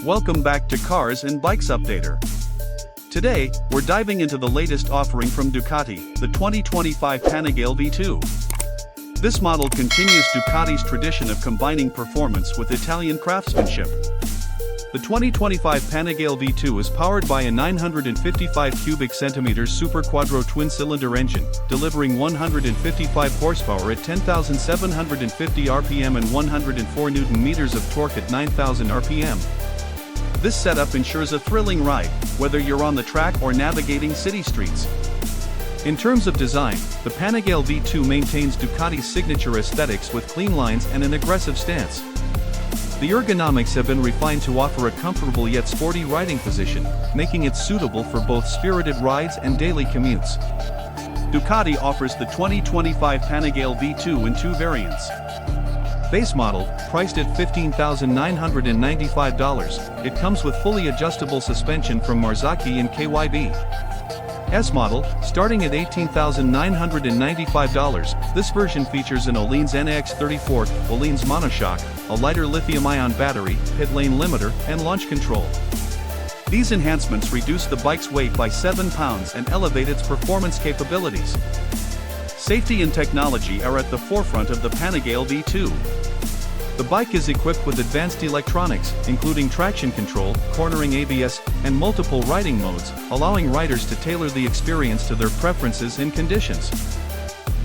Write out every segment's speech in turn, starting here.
Welcome back to Cars and Bikes Updater. Today, we're diving into the latest offering from Ducati, the 2025 Panigale V2. This model continues Ducati's tradition of combining performance with Italian craftsmanship. The 2025 Panigale V2 is powered by a 955 cubic centimeters Super Quattro twin-cylinder engine, delivering 155 horsepower at 10,750 rpm and 104 Nm of torque at 9,000 rpm. This setup ensures a thrilling ride, whether you're on the track or navigating city streets. In terms of design, the Panigale V2 maintains Ducati's signature aesthetics with clean lines and an aggressive stance. The ergonomics have been refined to offer a comfortable yet sporty riding position, making it suitable for both spirited rides and daily commutes. Ducati offers the 2025 Panigale V2 in two variants. Base model, priced at $15,995, it comes with fully adjustable suspension from Marzocchi and KYB. S model, starting at $18,995, this version features an Öhlins NX34, Öhlins monoshock, a lighter lithium-ion battery, pit lane limiter, and launch control. These enhancements reduce the bike's weight by 7 pounds and elevate its performance capabilities. Safety and technology are at the forefront of the Panigale V2. The bike is equipped with advanced electronics, including traction control, cornering ABS, and multiple riding modes, allowing riders to tailor the experience to their preferences and conditions.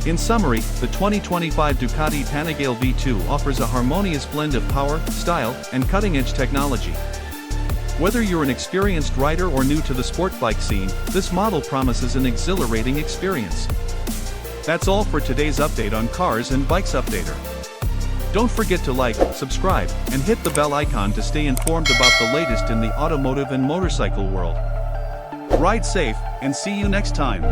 In summary, the 2025 Ducati Panigale V2 offers a harmonious blend of power, style, and cutting-edge technology. Whether you're an experienced rider or new to the sport bike scene, this model promises an exhilarating experience. That's all for today's update on Cars and Bikes Updater. Don't forget to like, subscribe, and hit the bell icon to stay informed about the latest in the automotive and motorcycle world. Ride safe, and see you next time.